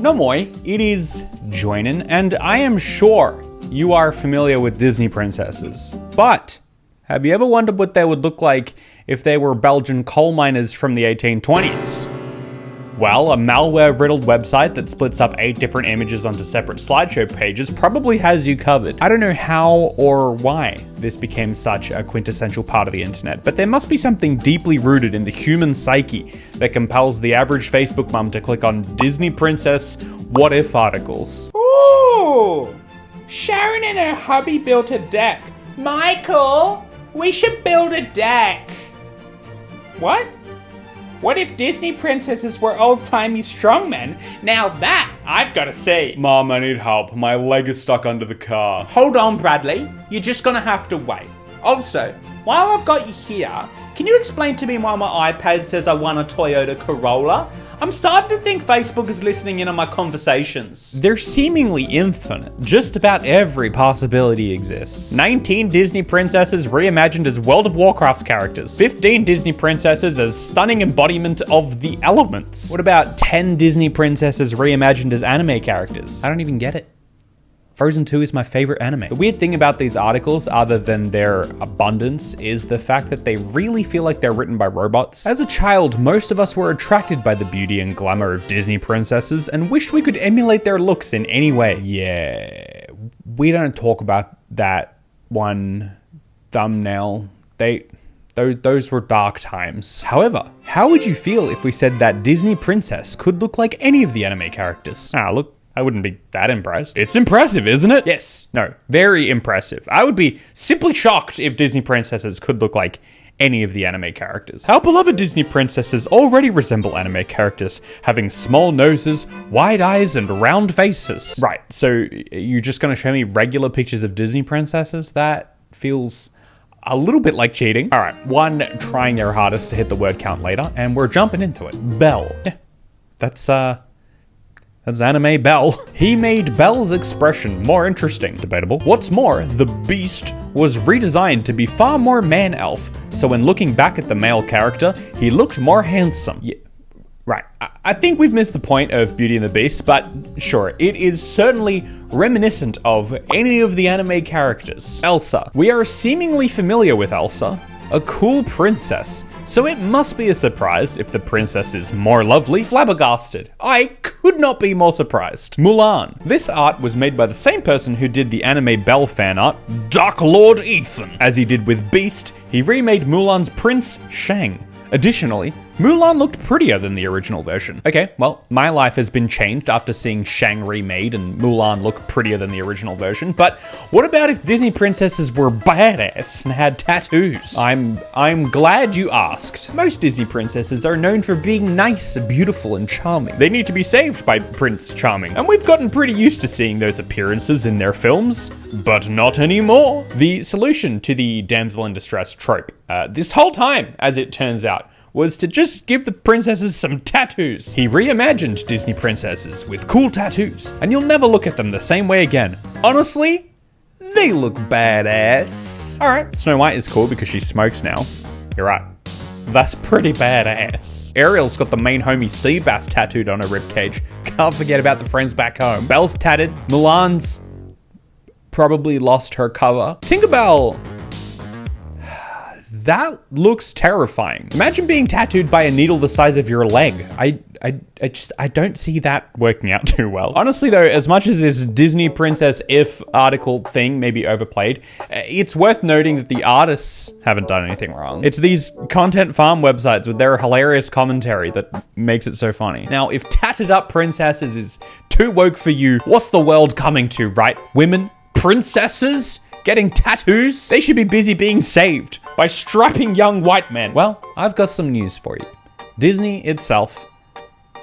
Nomoi, it is Joinen, and I am sure you are familiar with Disney princesses. But have you ever wondered what they would look like if they were Belgian coal miners from the 1820s? Well, a malware-riddled website that splits up 8 different images onto separate slideshow pages probably has you covered. I don't know how or why this became such a quintessential part of the internet, but there must be something deeply rooted in the human psyche that compels the average Facebook mum to click on Disney princess what-if articles. Ooh! Sharon and her hubby built a deck. Michael, we should build a deck. What? What if Disney princesses were old-timey strongmen? Now that I've got to see. Mom, I need help. My leg is stuck under the car. Hold on, Bradley. You're just gonna have to wait. Also, while I've got you here, can you explain to me why my iPad says I won a Toyota Corolla? I'm starting to think Facebook is listening in on my conversations. They're seemingly infinite. Just about every possibility exists. 19 Disney princesses reimagined as World of Warcraft characters. 15 Disney princesses as stunning embodiment of the elements. What about 10 Disney princesses reimagined as anime characters? I don't even get it. Frozen 2 is my favorite anime. The weird thing about these articles, other than their abundance, is the fact that they really feel like they're written by robots. As a child, most of us were attracted by the beauty and glamour of Disney princesses and wished we could emulate their looks in any way. Yeah, we don't talk about that one thumbnail. Those were dark times. However, how would you feel if we said that Disney princess could look like any of the anime characters? Look, I wouldn't be that impressed. It's impressive, isn't it? Yes. No. Very impressive. I would be simply shocked if Disney princesses could look like any of the anime characters. Our beloved Disney princesses already resemble anime characters, having small noses, wide eyes, and round faces. Right, so you're just gonna show me regular pictures of Disney princesses? That feels a little bit like cheating. All right, one trying their hardest to hit the word count later, and we're jumping into it. Belle. Yeah, that's anime Belle. He made Belle's expression more interesting. Debatable. What's more, the Beast was redesigned to be far more man-elf, so when looking back at the male character, he looked more handsome. Yeah, right. I think we've missed the point of Beauty and the Beast, but sure, it is certainly reminiscent of any of the anime characters. Elsa. We are seemingly familiar with Elsa, a cool princess, so it must be a surprise if the princess is more lovely. Flabbergasted. I could not be more surprised. Mulan. This art was made by the same person who did the anime Belle fan art, Dark Lord Ethan. As he did with Beast, he remade Mulan's prince, Shang. Additionally, Mulan looked prettier than the original version. Okay, well, my life has been changed after seeing Shang remade and Mulan look prettier than the original version, but what about if Disney princesses were badass and had tattoos? I'm glad you asked. Most Disney princesses are known for being nice, beautiful, and charming. They need to be saved by Prince Charming, and we've gotten pretty used to seeing those appearances in their films, but not anymore. The solution to the damsel in distress trope, this whole time, as it turns out, was to just give the princesses some tattoos. He reimagined Disney princesses with cool tattoos, and you'll never look at them the same way again. Honestly, they look badass. All right, Snow White is cool because she smokes now. You're right. That's pretty badass. Ariel's got the main homie sea bass tattooed on her ribcage. Can't forget about the friends back home. Belle's tatted. Mulan's probably lost her cover. Tinkerbell. That looks terrifying. Imagine being tattooed by a needle the size of your leg. I don't see that working out too well. Honestly though, as much as this Disney Princess If article thing may be overplayed, it's worth noting that the artists haven't done anything wrong. It's these content farm websites with their hilarious commentary that makes it so funny. Now, if tatted up princesses is too woke for you, what's the world coming to, right? Women? Princesses? Getting tattoos? They should be busy being saved by strapping young white men. Well, I've got some news for you. Disney itself,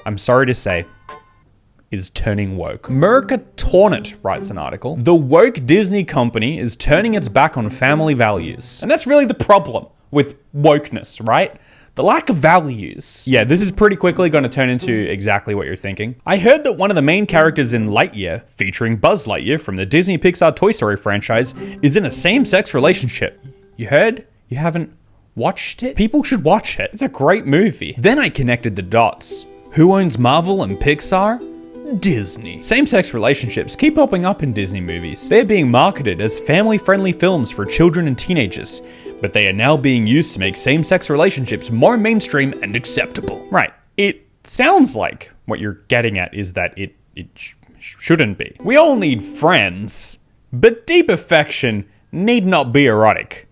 I'm sorry to say, is turning woke. America Tornet writes an article. The woke Disney company is turning its back on family values. And that's really the problem with wokeness, right? The lack of values. Yeah, this is pretty quickly going to turn into exactly what you're thinking. I heard that one of the main characters in Lightyear, featuring Buzz Lightyear from the Disney Pixar Toy Story franchise, is in a same-sex relationship. You heard? You haven't watched it? People should watch it. It's a great movie. Then I connected the dots. Who owns Marvel and Pixar? Disney. Same-sex relationships keep popping up in Disney movies. They're being marketed as family-friendly films for children and teenagers, but they are now being used to make same-sex relationships more mainstream and acceptable. Right. It sounds like what you're getting at is that it shouldn't be. We all need friends, but deep affection need not be erotic.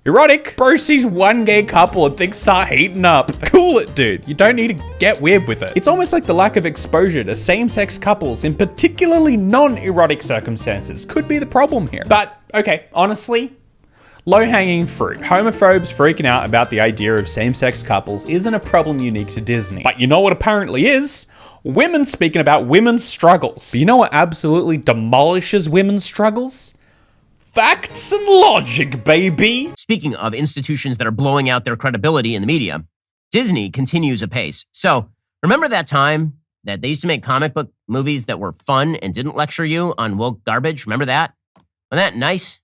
Erotic? Bro sees one gay couple and things start heating up. Cool it, dude. You don't need to get weird with it. It's almost like the lack of exposure to same-sex couples in particularly non-erotic circumstances could be the problem here. But, okay, honestly, low-hanging fruit. Homophobes freaking out about the idea of same-sex couples isn't a problem unique to Disney. But you know what apparently is? Women speaking about women's struggles. But you know what absolutely demolishes women's struggles? Facts and logic, baby! Speaking of institutions that are blowing out their credibility in the media, Disney continues apace. So, remember that time that they used to make comic book movies that were fun and didn't lecture you on woke garbage? Remember that? Wasn't that nice?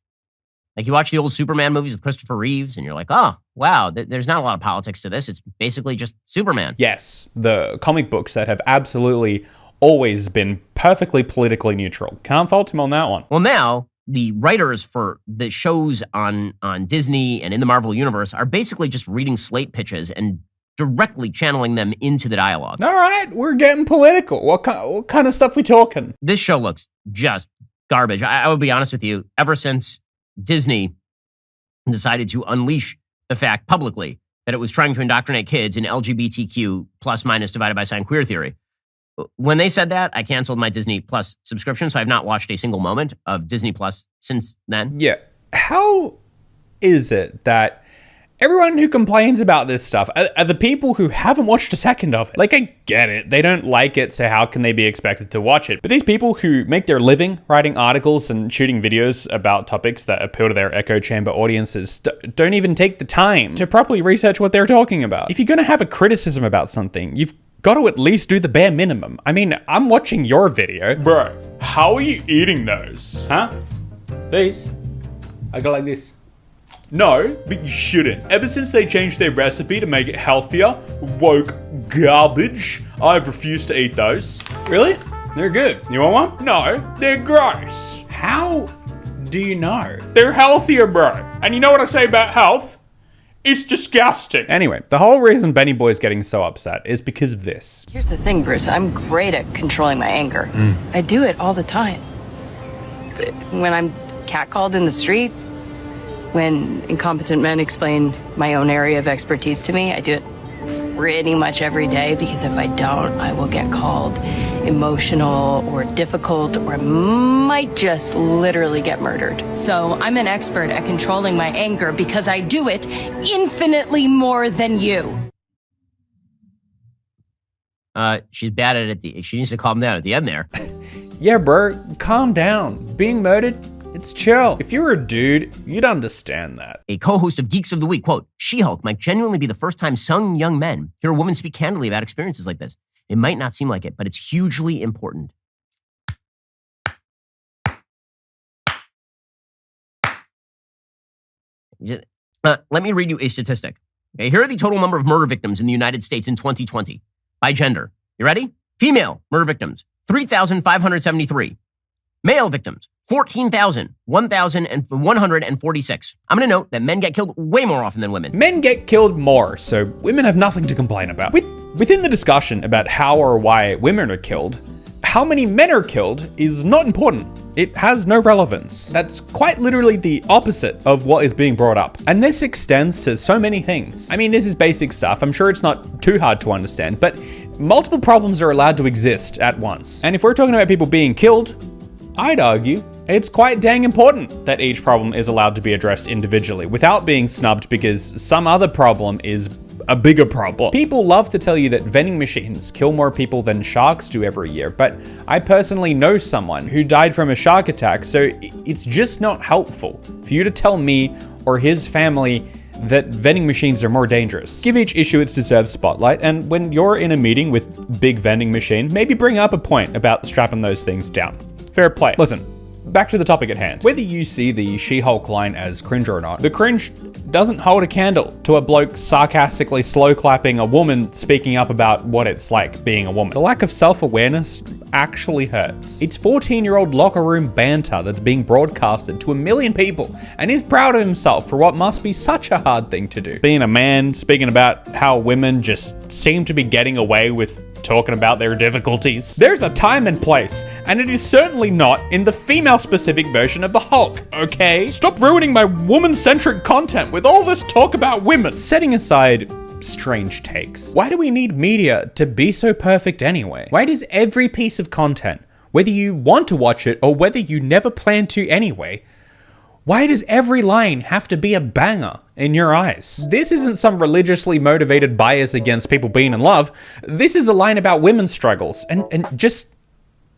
Like you watch the old Superman movies with Christopher Reeves and you're like, oh, wow, there's not a lot of politics to this. It's basically just Superman. Yes, the comic books that have absolutely always been perfectly politically neutral. Can't fault him on that one. Well, now the writers for the shows on Disney and in the Marvel Universe are basically just reading slate pitches and directly channeling them into the dialogue. All right, we're getting political. What kind of stuff we talking? This show looks just garbage. I will be honest with you, ever since Disney decided to unleash the fact publicly that it was trying to indoctrinate kids in LGBTQ plus minus divided by sign queer theory. When they said that, I canceled my Disney Plus subscription, so I've not watched a single moment of Disney Plus since then. Yeah. How is it that everyone who complains about this stuff are the people who haven't watched a second of it? Like, I get it. They don't like it, so how can they be expected to watch it? But these people who make their living writing articles and shooting videos about topics that appeal to their echo chamber audiences don't even take the time to properly research what they're talking about. If you're going to have a criticism about something, you've got to at least do the bare minimum. I mean, I'm watching your video. Bro, how are you eating those? Huh? These? I go like this. No, but you shouldn't. Ever since they changed their recipe to make it healthier, woke garbage, I've refused to eat those. Really? They're good. You want one? No, they're gross. How do you know? They're healthier, bro. And you know what I say about health? It's disgusting. Anyway, the whole reason Benny Boy's getting so upset is because of this. Here's the thing, Bruce. I'm great at controlling my anger. I do it all the time. When I'm catcalled in the street, when incompetent men explain my own area of expertise to me, I do it pretty much every day, because if I don't, I will get called emotional or difficult, or might just literally get murdered. So I'm an expert at controlling my anger because I do it infinitely more than you. She's bad at it. She needs to calm down at the end there. Yeah, bro, calm down. Being murdered, it's chill. If you were a dude, you'd understand that. A co-host of Geeks of the Week, quote, She-Hulk might genuinely be the first time some young men hear a woman speak candidly about experiences like this. It might not seem like it, but it's hugely important. Let me read you a statistic. Okay, here are the total number of murder victims in the United States in 2020 by gender. You ready? Female murder victims, 3,573. Male victims, 1,146. I'm going to note that men get killed way more often than women. Men get killed more, so women have nothing to complain about. Within the discussion about how or why women are killed, how many men are killed is not important. It has no relevance. That's quite literally the opposite of what is being brought up. And this extends to so many things. I mean, this is basic stuff. I'm sure it's not too hard to understand, but multiple problems are allowed to exist at once. And if we're talking about people being killed, I'd argue it's quite dang important that each problem is allowed to be addressed individually without being snubbed because some other problem is a bigger problem. People love to tell you that vending machines kill more people than sharks do every year, but I personally know someone who died from a shark attack, so it's just not helpful for you to tell me or his family that vending machines are more dangerous. Give each issue its deserved spotlight, and when you're in a meeting with big vending machine, maybe bring up a point about strapping those things down. Fair play. Listen, back to the topic at hand. Whether you see the She-Hulk line as cringe or not, the cringe doesn't hold a candle to a bloke sarcastically slow clapping a woman speaking up about what it's like being a woman. The lack of self-awareness actually hurts. It's 14-year-old locker room banter that's being broadcasted to 1 million people, and he's proud of himself for what must be such a hard thing to do. Being a man, speaking about how women just seem to be getting away with talking about their difficulties. There's a time and place, and it is certainly not in the female-specific version of the Hulk, okay? Stop ruining my woman-centric content with all this talk about women. Setting aside strange takes, why do we need media to be so perfect anyway? Why does every piece of content, whether you want to watch it or whether you never plan to anyway, why does every line have to be a banger in your eyes? This isn't some religiously motivated bias against people being in love. This is a line about women's struggles. And just,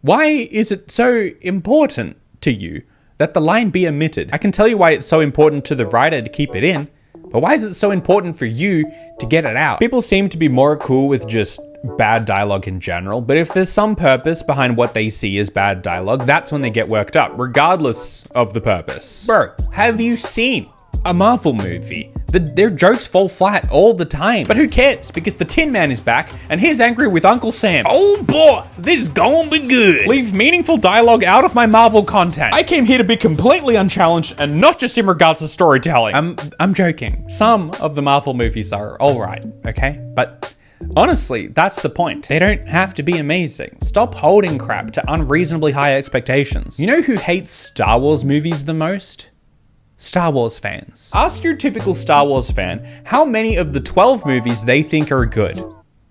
why is it so important to you that the line be omitted? I can tell you why it's so important to the writer to keep it in, but why is it so important for you to get it out? People seem to be more cool with just bad dialogue in general, but if there's some purpose behind what they see as bad dialogue, that's when they get worked up, regardless of the purpose. Bro, have you seen a Marvel movie? Their jokes fall flat all the time, but who cares? Because the Tin Man is back, and he's angry with Uncle Sam. Oh boy, this is gonna be good. Leave meaningful dialogue out of my Marvel content. I came here to be completely unchallenged, and not just in regards to storytelling. I'm joking. Some of the Marvel movies are alright, okay? But honestly, that's the point. They don't have to be amazing. Stop holding crap to unreasonably high expectations. You know who hates Star Wars movies the most? Star Wars fans. Ask your typical Star Wars fan how many of the 12 movies they think are good.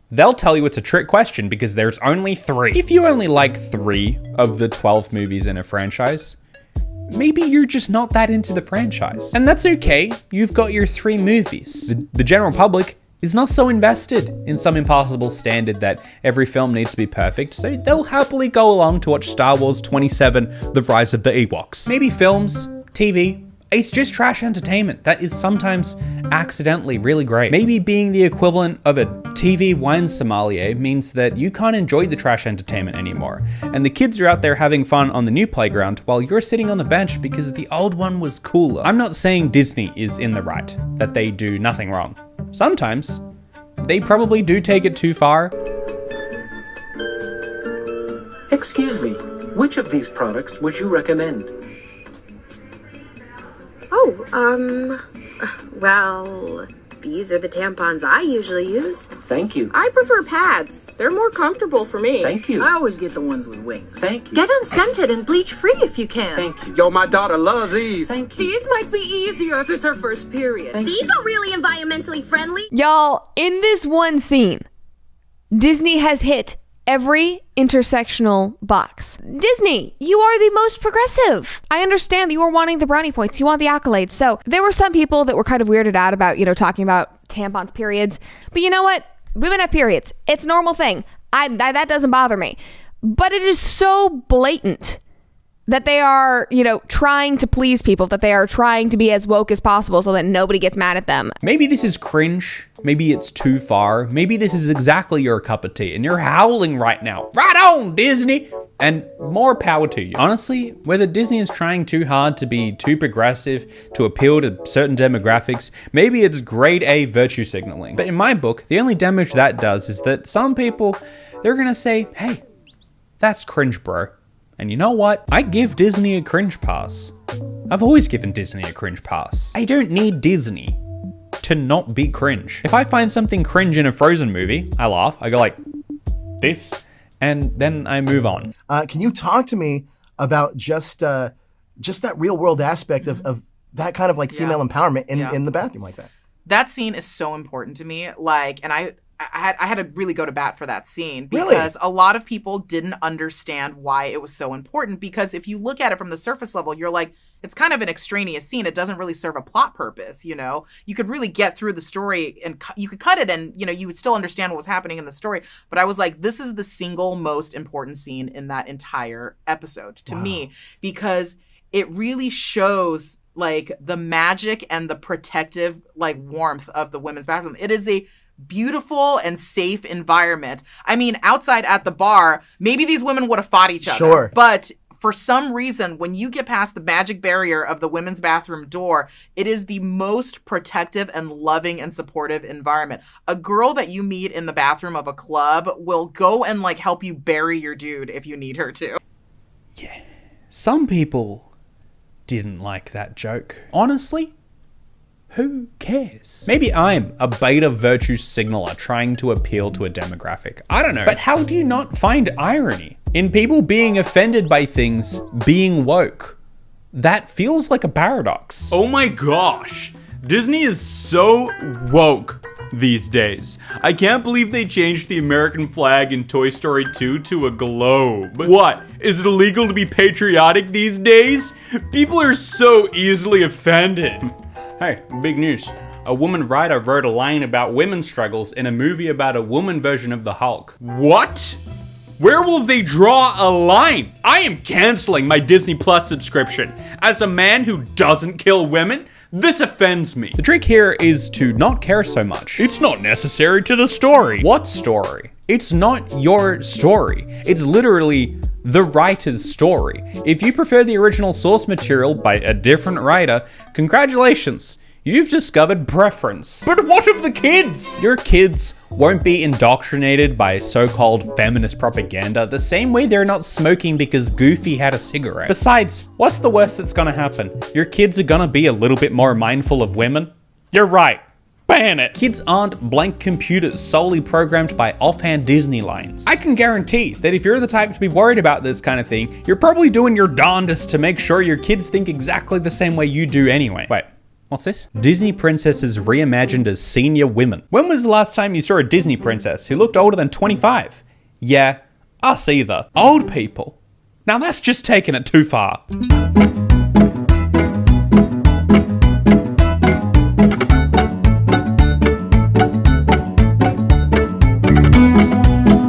They'll tell you it's a trick question because there's only 3. If you only like 3 of the 12 movies in a franchise, maybe you're just not that into the franchise. And that's okay. You've got your 3 movies. The general public is not so invested in some impossible standard that every film needs to be perfect, so they'll happily go along to watch Star Wars 27, The Rise of the Ewoks. Maybe films, TV, it's just trash entertainment that is sometimes accidentally really great. Maybe being the equivalent of a TV wine sommelier means that you can't enjoy the trash entertainment anymore, and the kids are out there having fun on the new playground while you're sitting on the bench because the old one was cooler. I'm not saying Disney is in the right, that they do nothing wrong. Sometimes they probably do take it too far. Excuse me, which of these products would you recommend? Well, these are the tampons I usually use. Thank you. I prefer pads. They're more comfortable for me. Thank you. I always get the ones with wings. Thank you. Get unscented and bleach-free if you can. Thank you. Yo, my daughter loves these. Thank you. These might be easier if it's her first period. These are really environmentally friendly. Y'all, in this one scene, Disney has hit every intersectional box. Disney, you are the most progressive. I understand that you are wanting the brownie points. You want the accolades. So there were some people that were kind of weirded out about, talking about tampons, periods. But you know what? Women have periods. It's a normal thing. That doesn't bother me. But it is so blatant that they are, trying to please people, that they are trying to be as woke as possible so that nobody gets mad at them. Maybe this is cringe. Maybe it's too far. Maybe this is exactly your cup of tea and you're howling right now. Right on, Disney! And more power to you. Honestly, whether Disney is trying too hard to be too progressive, to appeal to certain demographics, maybe it's grade A virtue signaling. But in my book, the only damage that does is that some people, they're gonna say, hey, that's cringe, bro. And you know what? I give Disney a cringe pass. I've always given Disney a cringe pass. I don't need Disney to not be cringe. If I find something cringe in a Frozen movie, I laugh. I go like, this, and then I move on. Can you talk to me about just that real world aspect of that kind of like female empowerment in the bathroom like that? That scene is so important to me. And I had to really go to bat for that scene because a lot of people didn't understand why it was so important. Because if you look at it from the surface level, you're like, it's kind of an extraneous scene. It doesn't really serve a plot purpose, You could really get through the story and you could cut it and, you would still understand what was happening in the story. But I was like, this is the single most important scene in that entire episode to me because it really shows the magic and the protective warmth of the women's bathroom. It is a beautiful and safe environment. I mean, outside at the bar, maybe these women would have fought each other. Sure. But For some reason, when you get past the magic barrier of the women's bathroom door, it is the most protective and loving and supportive environment. A girl that you meet in the bathroom of a club will go and like help you bury your dude if you need her to. Yeah. Some people didn't like that joke. Honestly, who cares? Maybe I'm a beta virtue signaler trying to appeal to a demographic. I don't know. But how do you not find irony in people being offended by things being woke? That feels like a paradox. Oh my gosh. Disney is so woke these days. I can't believe they changed the American flag in Toy Story 2 to a globe. What? Is it illegal to be patriotic these days? People are so easily offended. Hey, big news. A woman writer wrote a line about women's struggles in a movie about a woman version of the Hulk. What? Where will they draw a line? I am canceling my Disney Plus subscription. As a man who doesn't kill women, this offends me. The trick here is to not care so much. It's not necessary to the story. What story? It's not your story. It's literally the writer's story. If you prefer the original source material by a different writer, congratulations. You've discovered preference. But what of the kids? Your kids won't be indoctrinated by so-called feminist propaganda the same way they're not smoking because Goofy had a cigarette. Besides, what's the worst that's gonna happen? Your kids are gonna be a little bit more mindful of women? You're right. Ban it. Kids aren't blank computers solely programmed by offhand Disney lines. I can guarantee that if you're the type to be worried about this kind of thing, you're probably doing your darndest to make sure your kids think exactly the same way you do anyway. Wait. What's this? Disney princesses reimagined as senior women. When was the last time you saw a Disney princess who looked older than 25? Yeah, us either. Old people. Now that's just taking it too far.